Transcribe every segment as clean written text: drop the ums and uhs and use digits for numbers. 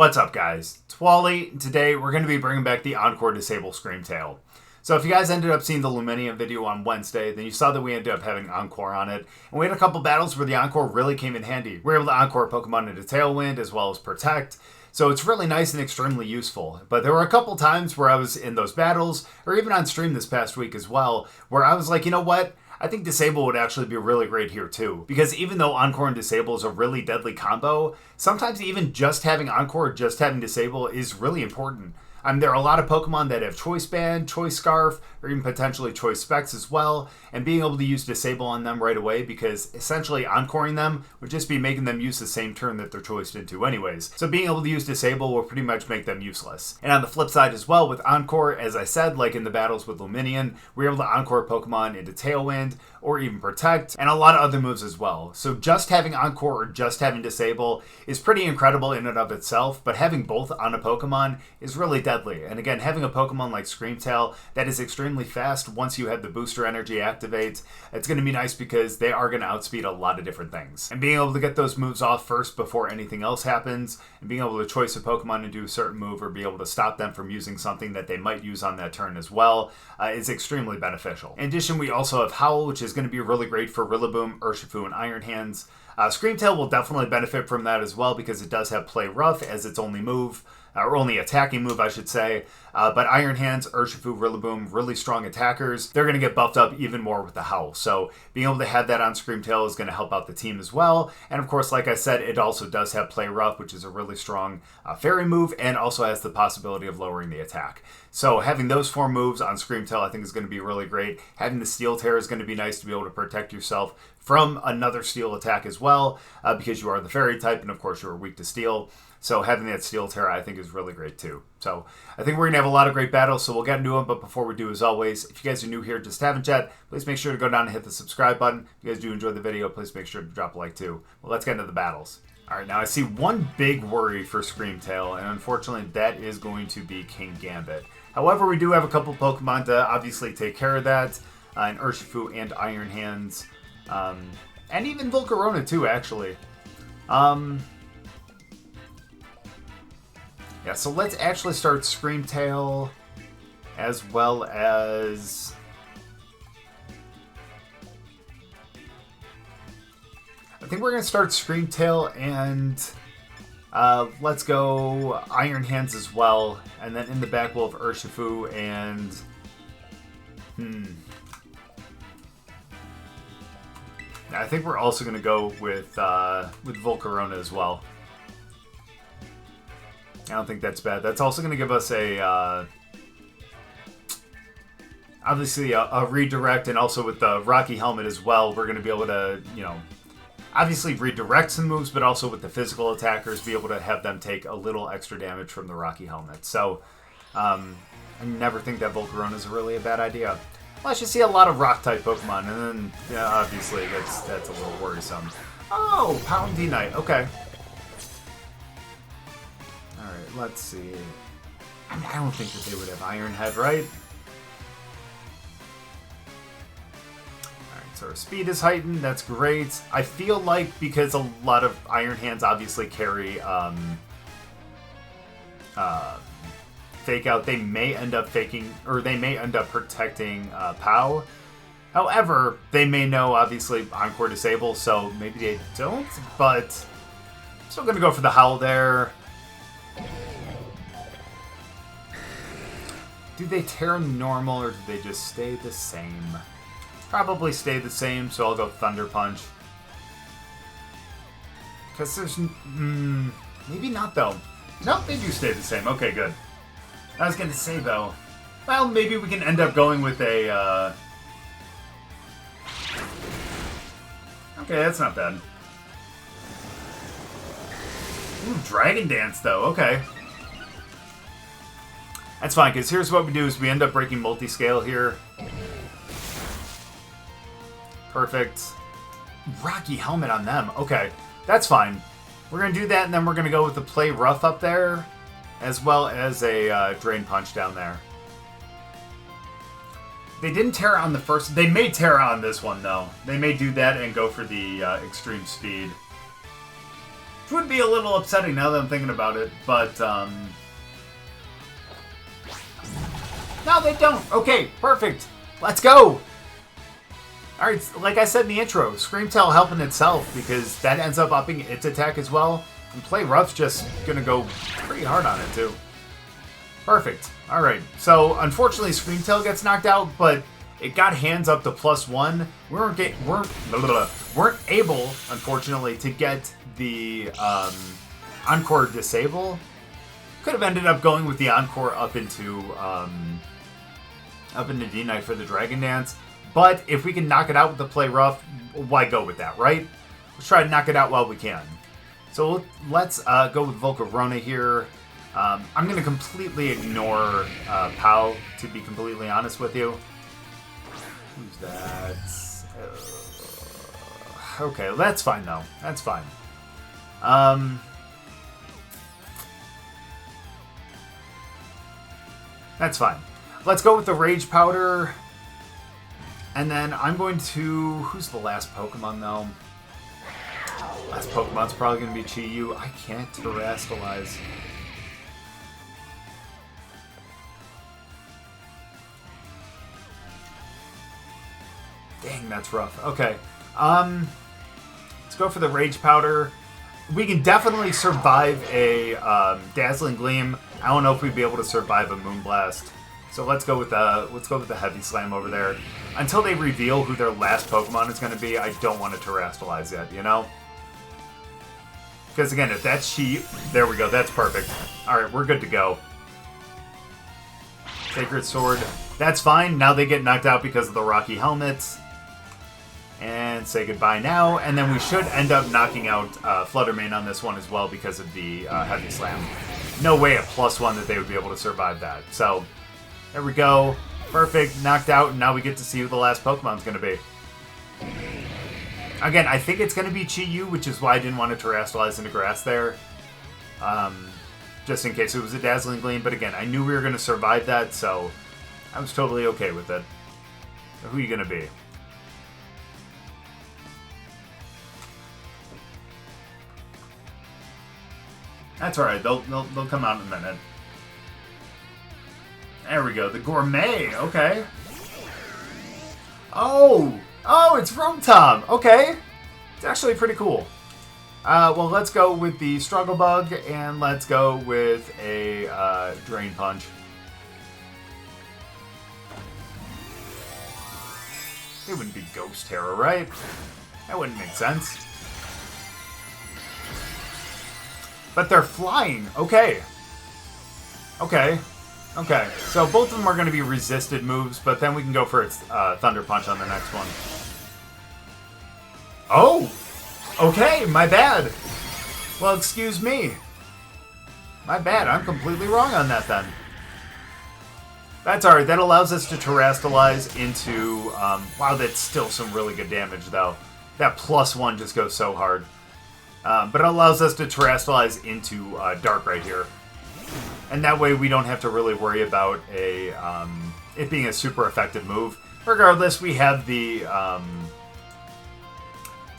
What's up, guys? It's Wally. Today we're going to be bringing back the Encore Disable Screamtail. So if you guys ended up seeing the Lumineon video on Wednesday, then you saw that we ended up having Encore on it. And we had a couple battles where the Encore really came in handy. We were able to Encore Pokemon into Tailwind as well as Protect. So it's really nice and extremely useful. But there were a couple times where I was in those battles, or even on stream this past week as well, where I was like, you know what? I think Disable would actually be really great here too. Because even though Encore and Disable is a really deadly combo, sometimes even just having Encore or just having Disable is really important. There are a lot of Pokemon that have Choice Band, Choice Scarf, or even potentially Choice Specs as well, and being able to use Disable on them right away, because essentially Encoring them would just be making them use the same turn that they're choiced into anyways. So being able to use Disable will pretty much make them useless. And on the flip side as well, with Encore, as I said, like in the battles with Lumineon, we're able to Encore Pokemon into Tailwind, or even Protect, and a lot of other moves as well. So just having Encore or just having Disable is pretty incredible in and of itself, but having both on a Pokemon is really deadly. And again, having a Pokemon like Screamtail that is extremely fast once you have the booster energy activate, it's going to be nice because they are going to outspeed a lot of different things. And being able to get those moves off first before anything else happens, and being able to choice a Pokemon and do a certain move or be able to stop them from using something that they might use on that turn as well, is extremely beneficial. In addition, we also have Howl, which is going to be really great for Rillaboom, Urshifu, and Iron Hands. Screamtail will definitely benefit from that as well because it does have Play Rough as its only move, or only attacking move, I should say. But Iron Hands, Urshifu, Rillaboom, really strong attackers. They're going to get buffed up even more with the Howl. So being able to have that on Screamtail is going to help out the team as well. And of course, like I said, it also does have Play Rough, which is a really strong fairy move, and also has the possibility of lowering the attack. So having those four moves on Screamtail I think is going to be really great. Having the Steel Tear is going to be nice to be able to protect yourself from another Steel attack as well, because you are the fairy type, and of course you are weak to Steel. So having that Steel Tear I think is really great too. So I think we're going to have a lot of great battles, so we'll get into them. But before we do, as always, if you guys are new here, just haven't yet, please make sure to go down and hit the subscribe button. If you guys do enjoy the video, please make sure to drop a like too. Well, let's get into the battles. Alright, now I see one big worry for Screamtail, and unfortunately that is going to be King Gambit. However, we do have a couple Pokemon to obviously take care of that, in Urshifu and Iron Hands, and even Volcarona too, actually. Yeah, so let's actually start Screamtail, as well as... I think we're going to start Screamtail and let's go Iron Hands as well. And then in the back we'll have Urshifu and... I think we're also going to go with Volcarona as well. I don't think that's bad. That's also going to give us a... obviously a redirect, and also with the Rocky Helmet as well, we're going to be able to, you know... obviously redirect some moves, but also with the physical attackers, be able to have them take a little extra damage from the Rocky Helmet. So, I never think that Volcarona is really a bad idea. Unless you see a lot of Rock-type Pokemon, and then, yeah, obviously, that's a little worrisome. Oh, Pound D-Knight, okay. Alright, let's see. I don't think that they would have Iron Head, right? So our speed is heightened, that's great. I feel like because a lot of Iron Hands obviously carry Fake Out, they may end up faking, or they may end up protecting POW. However, they may know obviously Encore Disable, so maybe they don't, but still gonna go for the Howl there. Do they tear normal, or do they just stay the same? Probably stay the same, so I'll go Thunder Punch. Because there's... maybe not, though. Nope, they do stay the same. Okay, good. I was going to say, though, well, maybe we can end up going with a... Okay, that's not bad. Ooh, Dragon Dance, though. Okay. That's fine, because here's what we do, is we end up breaking Multiscale here. Perfect. Rocky Helmet on them. Okay, that's fine. We're going to do that, and then we're going to go with the Play Rough up there, as well as a Drain Punch down there. They didn't tear on the first... They may tear on this one, though. They may do that and go for the Extreme Speed. Which would be a little upsetting now that I'm thinking about it, but, no, they don't. Okay, perfect. Let's go. Alright, like I said in the intro, Screamtail helping itself because that ends up upping its attack as well. And Play Rough's just gonna go pretty hard on it, too. Perfect. Alright, so unfortunately Screamtail gets knocked out, but it got hands up to +1. We weren't able, unfortunately, to get the Encore disable. Could have ended up going with the Encore up into D-Knight for the Dragon Dance. But if we can knock it out with the Play Rough, why go with that, right? Let's try to knock it out while we can. So let's go with Volcarona here. I'm going to completely ignore Pow, to be completely honest with you. Who's that? Okay, that's fine, though. That's fine. That's fine. Let's go with the Rage Powder. And then I'm going to... Who's the last Pokemon, though? Last Pokemon's probably going to be Chi-Yu. I can't Terastallize. Dang, that's rough. Okay. Let's go for the Rage Powder. We can definitely survive a Dazzling Gleam. I don't know if we'd be able to survive a Moonblast. So let's go with the Heavy Slam over there. Until they reveal who their last Pokemon is going to be, I don't want to Terastallize yet, you know? Because again, if that's Chi... There we go, that's perfect. Alright, we're good to go. Sacred Sword. That's fine. Now they get knocked out because of the Rocky Helmets. And say goodbye now. And then we should end up knocking out Fluttermane on this one as well because of the Heavy Slam. No way at +1 that they would be able to survive that. So, there we go. Perfect. Knocked out. And now we get to see who the last Pokemon's going to be. Again, I think it's going to be Chi-Yu, which is why I didn't want to Terastallize into Grass there. Just in case it was a Dazzling Gleam. But again, I knew we were going to survive that, so I was totally okay with it. So who are you going to be? That's alright, they'll come out in a minute. There we go, the Gourmet, okay. Oh, it's Rotom, okay. It's actually pretty cool. Well, let's go with the Struggle Bug, and let's go with a Drain Punch. It wouldn't be Ghost Terror, right? That wouldn't make sense. But they're flying. Okay. Okay. Okay. So both of them are going to be resisted moves, but then we can go for its Thunder Punch on the next one. Oh! Okay, my bad. Well, excuse me. My bad. I'm completely wrong on that then. That's alright. That allows us to Terastallize into... wow, that's still some really good damage, though. That +1 just goes so hard. But it allows us to Terastallize into Dark right here. And that way we don't have to really worry about it being a super effective move. Regardless, we have the...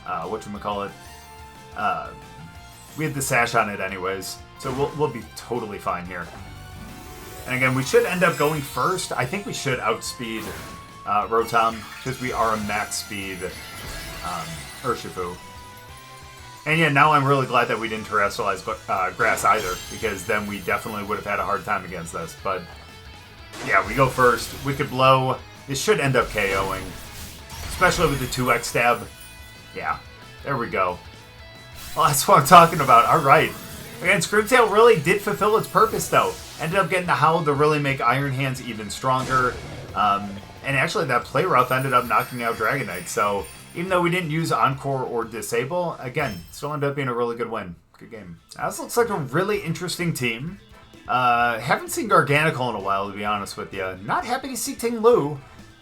whatchamacallit? We have the Sash on it anyways. So we'll be totally fine here. And again, we should end up going first. I think we should outspeed Rotom, because we are a max speed Urshifu. And yeah, now I'm really glad that we didn't Terastallize Grass either, because then we definitely would have had a hard time against this. But yeah, we go first. Wicked Blow. This should end up KOing, especially with the 2x stab. Yeah, there we go. Well, that's what I'm talking about. All right. Again, Screamtail really did fulfill its purpose, though. Ended up getting the Howl to really make Iron Hands even stronger. And actually, that Play Rough ended up knocking out Dragonite. So, even though we didn't use Encore or Disable, again, still ended up being a really good win. Good game. This looks like a really interesting team. Haven't seen Garganical in a while, to be honest with you. Not happy to see Ting Lu.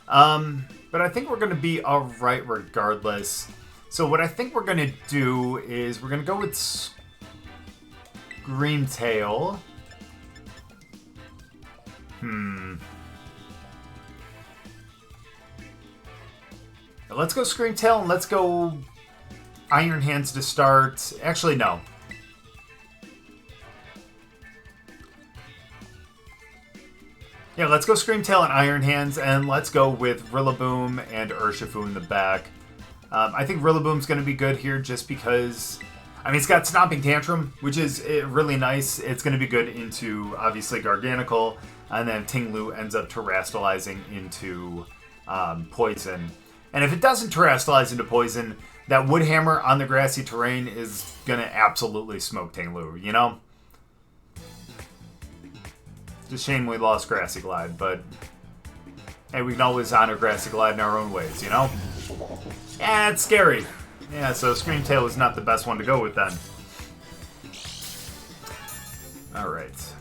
But I think we're going to be alright regardless. So what I think we're going to do is we're going to go with Screamtail. Let's go Screamtail and let's go Iron Hands to start. Actually, no. Yeah, let's go Screamtail and Iron Hands, and let's go with Rillaboom and Urshifu in the back. I think Rillaboom's going to be good here just because... I mean, it's got Stomping Tantrum, which is really nice. It's going to be good into, obviously, Garganacl, and then Tinglu ends up terastallizing into Poison. And if it doesn't terastallize into Poison, that Wood Hammer on the grassy terrain is going to absolutely smoke Tinglu, you know? Just shame we lost Grassy Glide, but hey, we can always honor Grassy Glide in our own ways, you know? Yeah, it's scary. Yeah, so Screamtail is not the best one to go with then. Alright.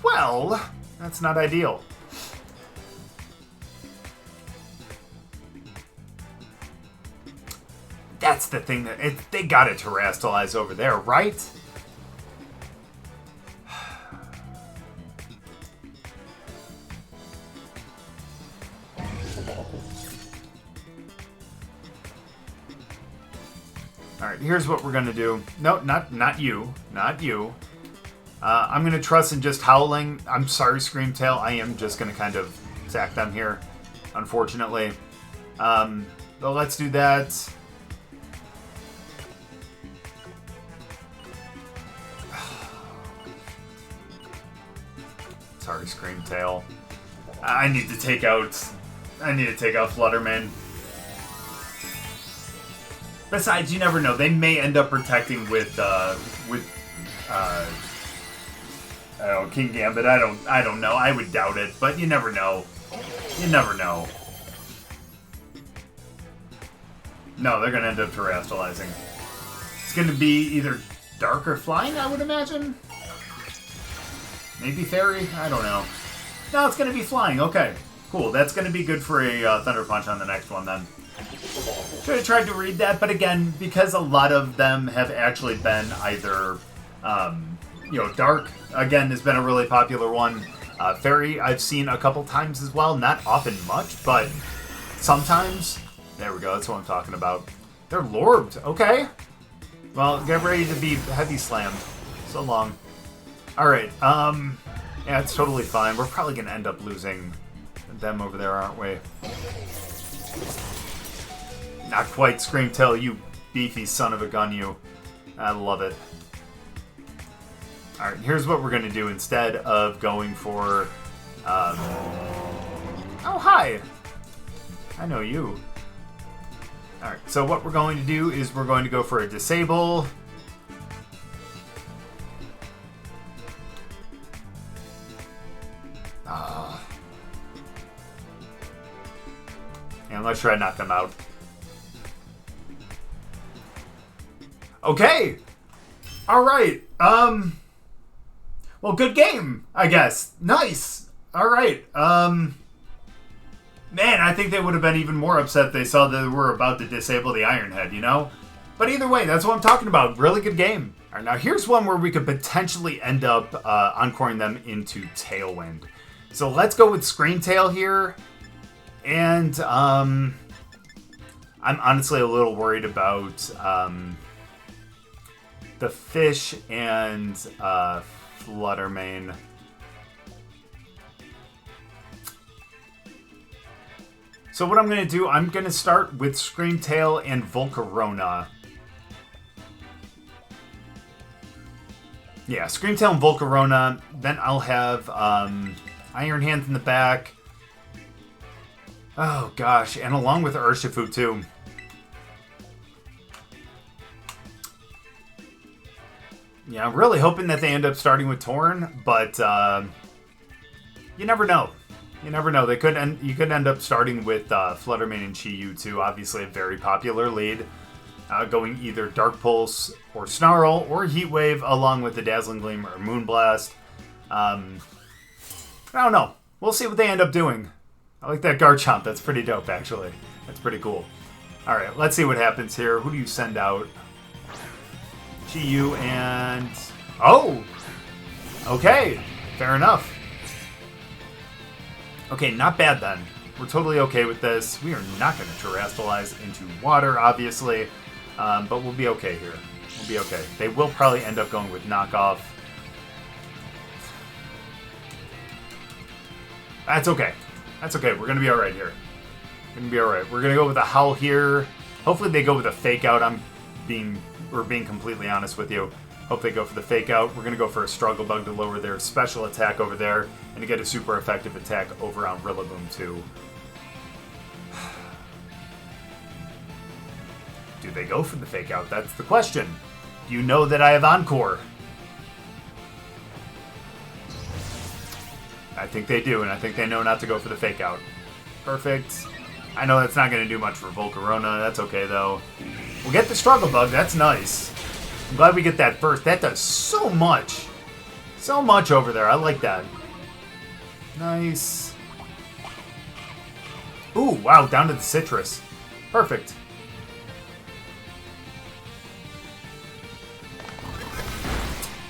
Well, that's not ideal. That's the thing that... they got it terastallize over there, right? Alright, here's what we're going to do. No, not you. Not you. I'm going to trust in just Howling. I'm sorry, Screamtail. I am just going to kind of sack them here, unfortunately. But let's do that. Sorry, Screamtail. I need to take out Flutterman. Besides, you never know. They may end up protecting with King Gambit. I don't know. I would doubt it, but you never know. You never know. No, they're gonna end up terastallizing. It's gonna be either Dark or Flying, I would imagine. Maybe Fairy? I don't know. No, it's gonna be Flying. Okay, cool. That's gonna be good for a Thunder Punch on the next one then. Should have tried to read that, but again, because a lot of them have actually been either, Dark, again, has been a really popular one. Fairy, I've seen a couple times as well. Not often much, but sometimes. There we go, that's what I'm talking about. They're Lorbed, okay. Well, get ready to be heavy slammed. So long. Alright, yeah, it's totally fine. We're probably going to end up losing them over there, aren't we? Not quite, Screamtail, you beefy son of a gun, you. I love it. Alright, here's what we're going to do instead of going for... Oh, hi! I know you. Alright, so what we're going to do is we're going to go for a Disable. And let's try to knock them out. Okay! Alright, well, good game, I guess. Nice! Alright, man, I think they would have been even more upset if they saw that we're about to disable the Iron Head, you know? But either way, that's what I'm talking about. Really good game. Alright, now here's one where we could potentially end up encoring them into Tailwind. So let's go with Screamtail here. And, I'm honestly a little worried about, the Fish and, Fluttermane. So what I'm going to do, I'm going to start with Screamtail and Volcarona. Yeah, Screamtail and Volcarona. Then I'll have, Iron Hands in the back. Oh, gosh. And along with Urshifu, too. Yeah, I'm really hoping that they end up starting with Torn, but you never know. You never know. You could end up starting with Fluttermane and Chi-Yu, too. Obviously, a very popular lead. Going either Dark Pulse or Snarl or Heat Wave along with the Dazzling Gleam or Moonblast. I don't know. We'll see what they end up doing. I like that Garchomp. That's pretty dope, actually. That's pretty cool. Alright, let's see what happens here. Who do you send out? Chi-Yu and... Oh! Okay. Fair enough. Okay, not bad then. We're totally okay with this. We are not going to terastallize into water, obviously. But we'll be okay here. We'll be okay. They will probably end up going with Knockoff. That's okay. That's okay. We're going to be alright here. We're going to be alright. We're going to go with a Howl here. Hopefully they go with a Fake Out. We're being completely honest with you. Hope they go for the Fake Out. We're going to go for a Struggle Bug to lower their special attack over there and to get a super effective attack over on Rillaboom too. Do they go for the Fake Out? That's the question. Do you know that I have Encore? I think they do, and I think they know not to go for the Fake Out. Perfect. I know that's not going to do much for Volcarona. That's okay, though. We'll get the Struggle Bug. That's nice. I'm glad we get that first. That does so much. So much over there. I like that. Nice. Ooh, wow, down to the Citrus. Perfect.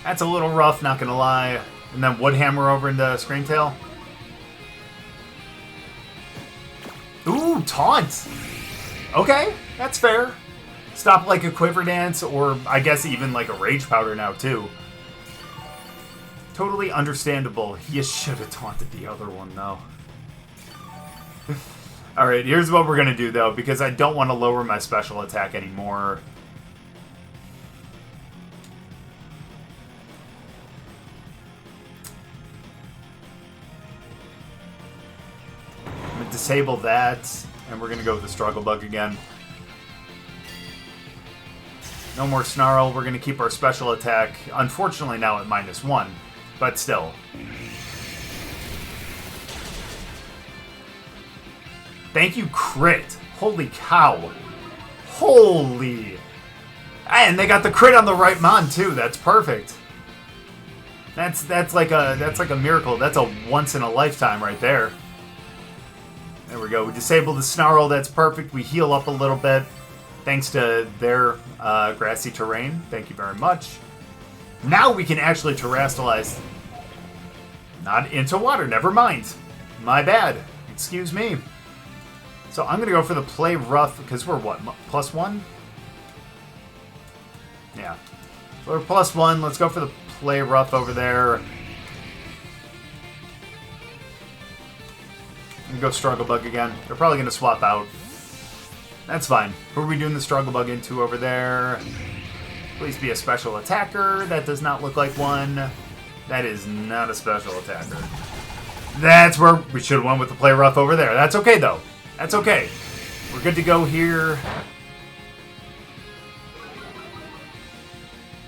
That's a little rough, not gonna lie. And then Woodhammer over into Screamtail. Ooh, Taunt! Okay, that's fair. Stop like a Quiver Dance, or I guess even like a Rage Powder now, too. Totally understandable. You should have taunted the other one, though. Alright, here's what we're gonna do, though, because I don't want to lower my special attack anymore. Disable that, and we're going to go with the Struggle Bug again. No more Snarl. We're going to keep our special attack, unfortunately now at -1, but still. Thank you, crit. Holy cow. Holy. And they got the crit on the right Mon too. That's perfect. That's like a miracle. That's a once in a lifetime right there. There we go. We disable the Snarl. That's perfect. We heal up a little bit thanks to their grassy terrain. Thank you very much. Now we can actually terrestrialize. Not into water. Never mind. My bad. Excuse me. So I'm going to go for the Play Rough because we're what? +1? Yeah. So we're +1. Let's go for the Play Rough over there. Go Struggle Bug again. They're probably going to swap out. That's fine. Who are we doing the Struggle Bug into over there? Please be a special attacker. That does not look like one. That is not a special attacker. That's where we should have won with the Play Rough over there. That's okay, though. That's okay. We're good to go here.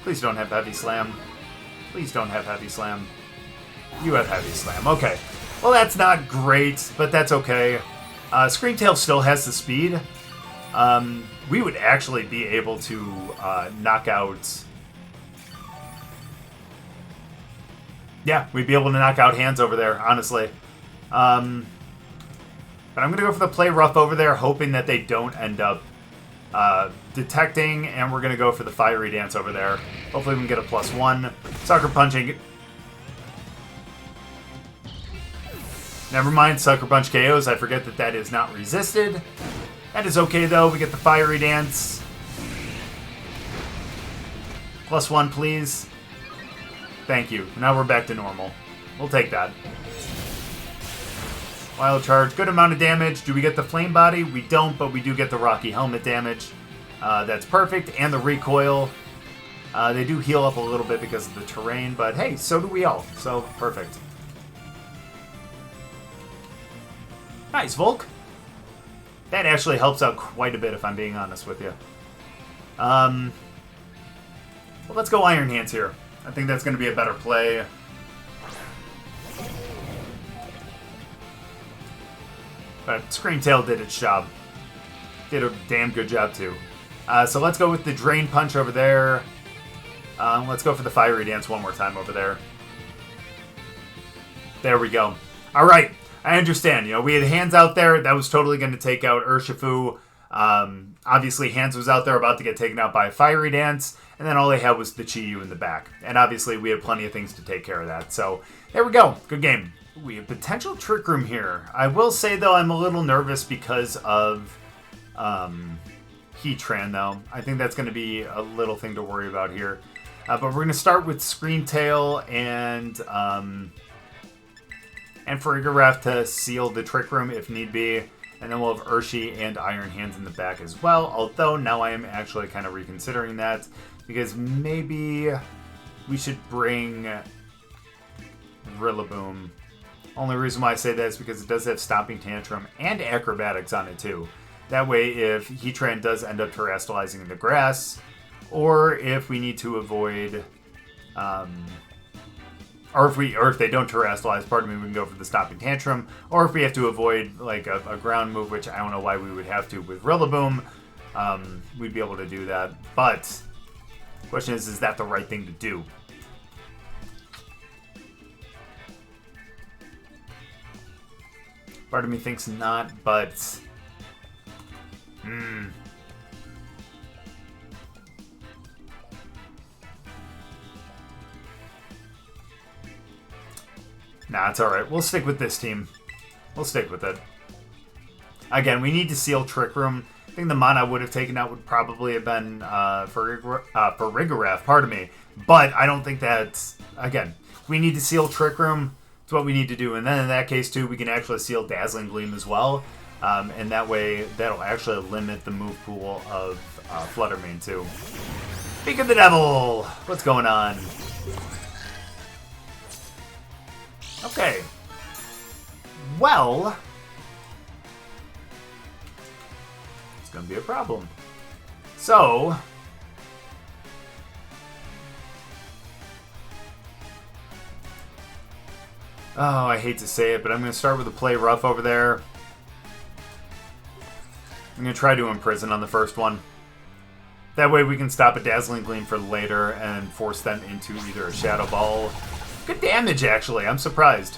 Please don't have Heavy Slam. Please don't have Heavy Slam. You have Heavy Slam. Okay. Well, that's not great, but that's okay. Screamtail still has the speed. We would actually be able to knock out... Yeah, we'd be able to knock out Hands over there, honestly. But I'm going to go for the Play Rough over there, hoping that they don't end up detecting, and we're going to go for the Fiery Dance over there. Hopefully we can get a +1. Sucker Punching... Never mind, Sucker Punch KOs. I forget that that is not resisted. That is okay, though. We get the Fiery Dance. +1, please. Thank you. Now we're back to normal. We'll take that. Wild Charge. Good amount of damage. Do we get the Flame Body? We don't, but we do get the Rocky Helmet damage. That's perfect. And the Recoil. They do heal up a little bit because of the terrain, but hey, so do we all. So, perfect. Nice, Volk. That actually helps out quite a bit, if I'm being honest with you. Well, let's go Iron Hands here. I think that's going to be a better play. But Screamtail did its job. Did a damn good job, too. So let's go with the Drain Punch over there. Let's go for the Fiery Dance one more time over there. There we go. All right. I understand. You know, we had Hands out there. That was totally going to take out Urshifu. Obviously, Hands was out there about to get taken out by a Fiery Dance. And then all they had was the Chi-Yu in the back. And obviously, we had plenty of things to take care of that. So, there we go. Good game. We have potential Trick Room here. I will say, though, I'm a little nervous because of Heatran, though. I think that's going to be a little thing to worry about here. But we're going to start with Screamtail and... and Farigiraf to seal the Trick Room if need be. And then we'll have Urshifu and Iron Hands in the back as well. Although now I am actually kind of reconsidering that, because maybe we should bring Rillaboom. Only reason why I say that is because it does have Stomping Tantrum and Acrobatics on it too. That way, if Heatran does end up terastallizing in the grass, or if we need to avoid, or if they don't terastallize, pardon me, we can go for the Stomping Tantrum. Or if we have to avoid like a ground move, which I don't know why we would have to with Rillaboom, we'd be able to do that. But the question is that the right thing to do? Part of me thinks not, but nah, it's alright. We'll stick with this team. We'll stick with it. Again, we need to seal Trick Room. I think the mana I would have taken out would probably have been Farigiraf, pardon me. But I don't think that's... Again, we need to seal Trick Room. It's what we need to do. And then in that case, too, we can actually seal Dazzling Gleam as well. And that way, that'll actually limit the move pool of Fluttermane, too. Speak of the Devil! What's going on? Okay. Well, it's going to be a problem. So, oh, I hate to say it, but I'm going to start with a play rough over there. I'm going to try to imprison on the first one. That way we can stop a Dazzling Gleam for later and force them into either a Shadow Ball. Good damage, actually. I'm surprised.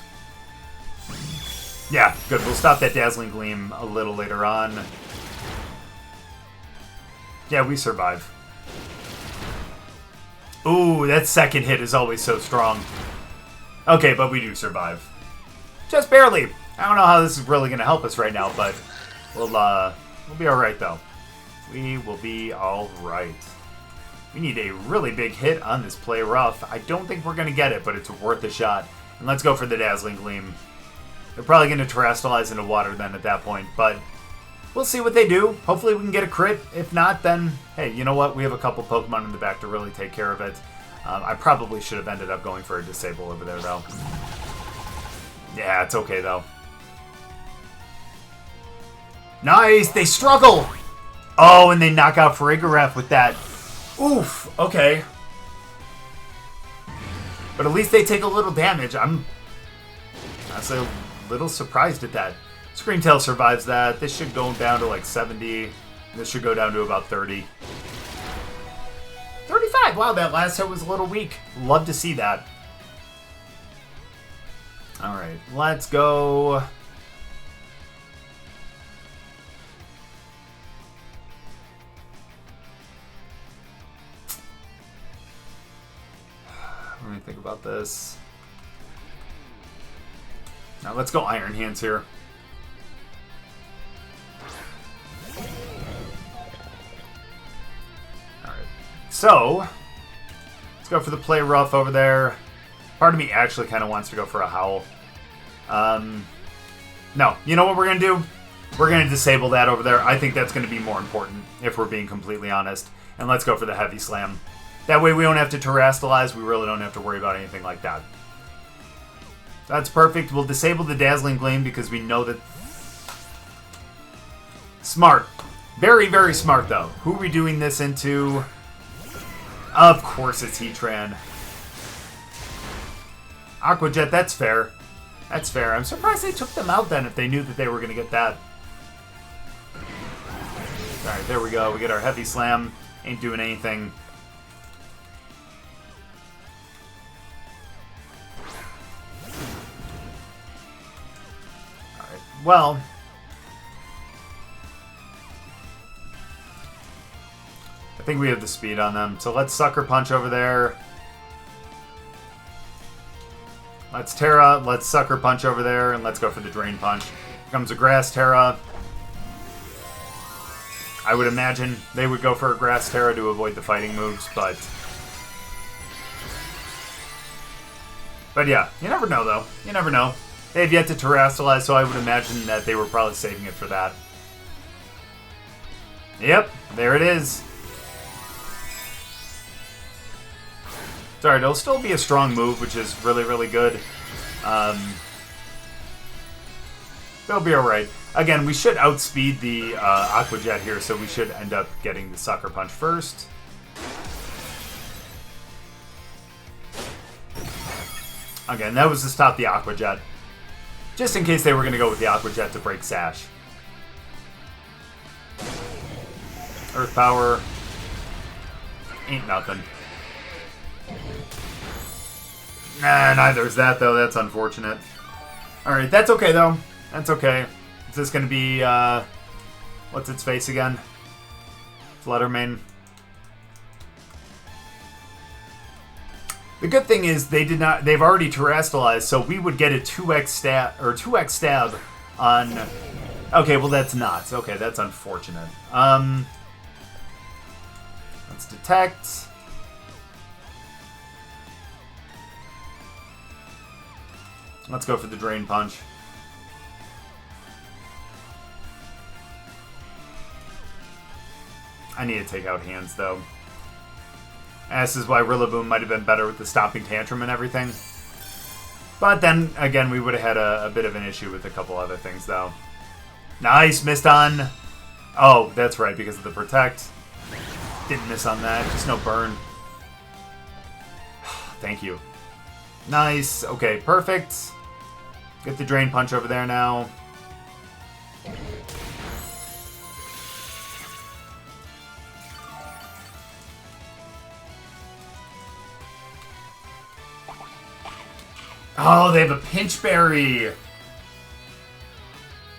Yeah, good. We'll stop that Dazzling Gleam a little later on. Yeah, we survive. Ooh, that second hit is always so strong. Okay, but we do survive. Just barely. I don't know how this is really going to help us right now, but we'll be alright, though. We will be alright. We need a really big hit on this play rough. I don't think we're going to get it, but it's worth a shot. And let's go for the Dazzling Gleam. They're probably going to terastallize into water then at that point, but we'll see what they do. Hopefully we can get a crit. If not, then, hey, you know what? We have a couple Pokemon in the back to really take care of it. I probably should have ended up going for a Disable over there, though. Yeah, it's okay, though. Nice! They struggle! Oh, and they knock out Farigiraf with that. Oof, okay. But at least they take a little damage. I'm honestly a little surprised at that. Scream Tail survives that. This should go down to like 70. This should go down to about 30. 35! Wow, that last hit was a little weak. Love to see that. Alright, let's go. Let me think about this. Now let's go Iron Hands here. Alright. So, let's go for the play rough over there. Part of me actually kind of wants to go for a Howl. No, you know what we're going to do? We're going to disable that over there. I think that's going to be more important, if we're being completely honest. And let's go for the Heavy Slam. That way we don't have to terastallize. We really don't have to worry about anything like that. That's perfect. We'll disable the Dazzling Gleam because we know that... Smart. Very, very smart, though. Who are we doing this into? Of course it's Heatran. Aqua Jet, that's fair. That's fair. I'm surprised they took them out then if they knew that they were going to get that. Alright, there we go. We get our Heavy Slam. Ain't doing anything. Well, I think we have the speed on them. So let's Sucker Punch over there. Let's Terra. Let's Sucker Punch over there. And let's go for the Drain Punch. Here comes a Grass Terra. I would imagine they would go for a Grass Terra to avoid the fighting moves, but yeah, you never know, though. You never know. They've yet to terrestrialize, so I would imagine that they were probably saving it for that. Yep, there it is. Sorry, it'll still be a strong move, which is really, really good. They'll be alright. Again, we should outspeed the Aqua Jet here, so we should end up getting the Sucker Punch first. Again, that was to stop the Aqua Jet. Just in case they were going to go with the Aqua Jet to break Sash. Earth Power. Ain't nothing. Nah, neither is that, though. That's unfortunate. Alright, that's okay, though. That's okay. Is this going to be, what's its face again? Fluttermane. The good thing is they've already terrestrialized, so we would get a 2x stab, or 2x stab on... Okay, well that's not. Okay, that's unfortunate. Let's detect. Let's go for the Drain Punch. I need to take out hands, though. And this is why Rillaboom might have been better with the Stomping Tantrum and everything. But then, again, we would have had a bit of an issue with a couple other things, though. Nice, missed on... Oh, that's right, because of the Protect. Didn't miss on that, just no burn. Thank you. Nice, okay, perfect. Get the Drain Punch over there now. Oh, they have a Pinch Berry.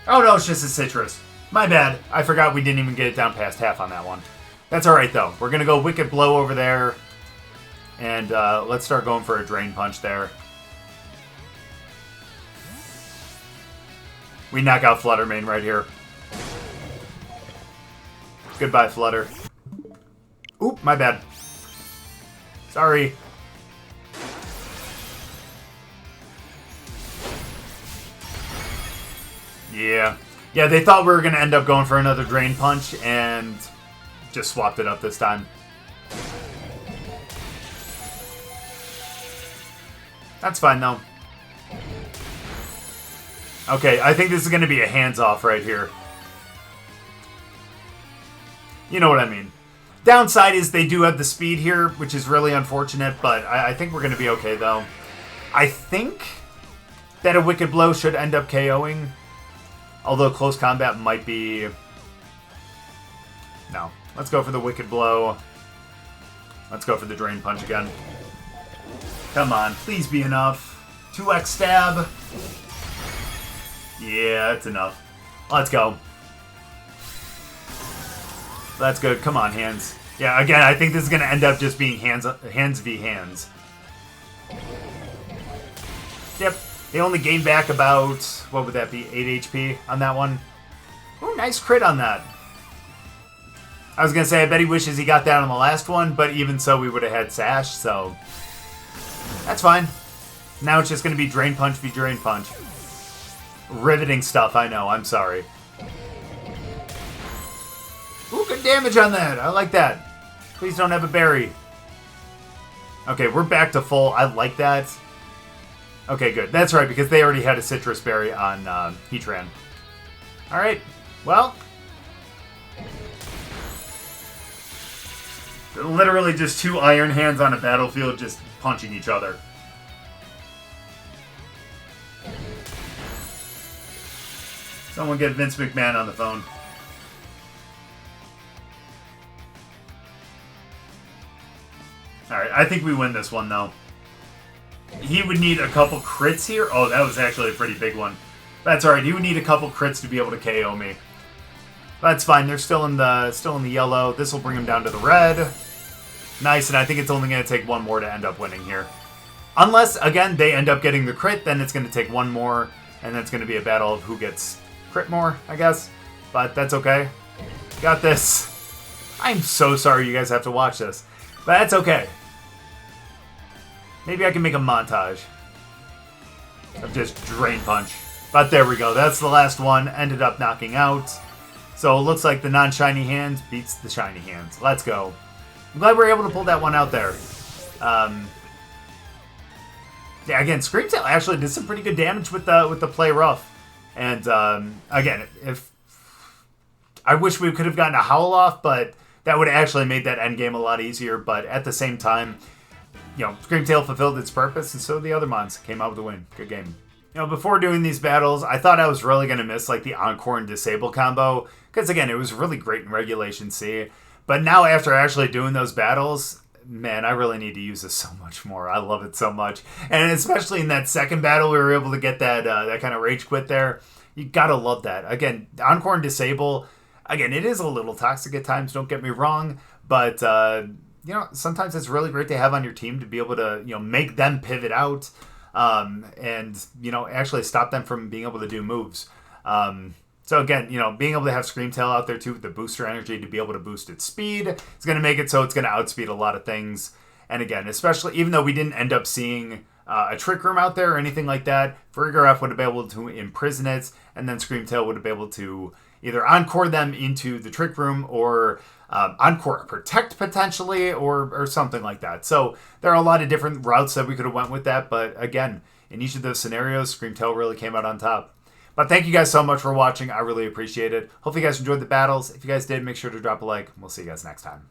Oh, no, it's just a Citrus. My bad. I forgot we didn't even get it down past half on that one. That's alright, though. We're going to go Wicked Blow over there. And let's start going for a Drain Punch there. We knock out Fluttermane right here. Goodbye, Flutter. Oop, my bad. Sorry. Yeah. Yeah, they thought we were going to end up going for another Drain Punch, and just swapped it up this time. That's fine, though. Okay, I think this is going to be a hands-off right here. You know what I mean. Downside is they do have the speed here, which is really unfortunate, but I think we're going to be okay, though. I think that a Wicked Blow should end up KOing. Although close combat might be... No. Let's go for the Wicked Blow. Let's go for the Drain Punch again. Come on. Please be enough. 2x stab. Yeah, that's enough. Let's go. That's good. Come on, hands. Yeah, again, I think this is going to end up just being hands v hands. Yep. They only gain back about, what would that be, 8 HP on that one. Ooh, nice crit on that. I was going to say, I bet he wishes he got that on the last one, but even so, we would have had Sash, so that's fine. Now it's just going to be Drain Punch v Drain Punch. Riveting stuff, I know, I'm sorry. Ooh, good damage on that. I like that. Please don't have a berry. Okay, we're back to full. I like that. Okay, good. That's right, because they already had a Citrus Berry on Heatran. Alright, well. Literally just two Iron Hands on a battlefield just punching each other. Someone get Vince McMahon on the phone. Alright, I think we win this one, though. He would need a couple crits here. Oh, that was actually a pretty big one. That's alright. He would need a couple crits to be able to KO me. That's fine. They're still in the yellow. This will bring him down to the red. Nice, and I think it's only going to take one more to end up winning here. Unless, again, they end up getting the crit, then it's going to take one more, and then it's going to be a battle of who gets crit more, I guess. But that's okay. Got this. I'm so sorry you guys have to watch this. But that's okay. Maybe I can make a montage. of just Drain Punch. But there we go. That's the last one. Ended up knocking out. So it looks like the non-shiny hand beats the shiny hand. Let's go. I'm glad we were able to pull that one out there. Yeah, again, Screamtail actually did some pretty good damage with the play rough. And again, if I wish we could have gotten a Howl off, but that would have actually made that end game a lot easier. But at the same time, you know, Screamtail fulfilled its purpose, and so the other mons came out with a win. Good game. You know, before doing these battles, I thought I was really going to miss like the Encore and Disable combo, because again, it was really great in Regulation C. But now after actually doing those battles, man, I really need to use this so much more. I love it so much. And especially in that second battle, we were able to get that that kind of rage quit there. You gotta love that. Again, Encore and Disable, again, it is a little toxic at times, don't get me wrong. But, you know, sometimes it's really great to have on your team to be able to, you know, make them pivot out and, you know, actually stop them from being able to do moves. So again, you know, being able to have Screamtail out there too with the booster energy to be able to boost its speed, it's going to make it so it's going to outspeed a lot of things. And again, especially even though we didn't end up seeing a Trick Room out there or anything like that, Farigiraf would have been able to imprison it, and then Screamtail would have been able to either Encore them into the Trick Room or Encore Protect potentially or something like that. So there are a lot of different routes that we could have went with that, but again, in each of those scenarios, Screamtail really came out on top. But thank you guys so much for watching. I really appreciate it. Hopefully you guys enjoyed the battles. If you guys did, make sure to drop a like. We'll see you guys next time.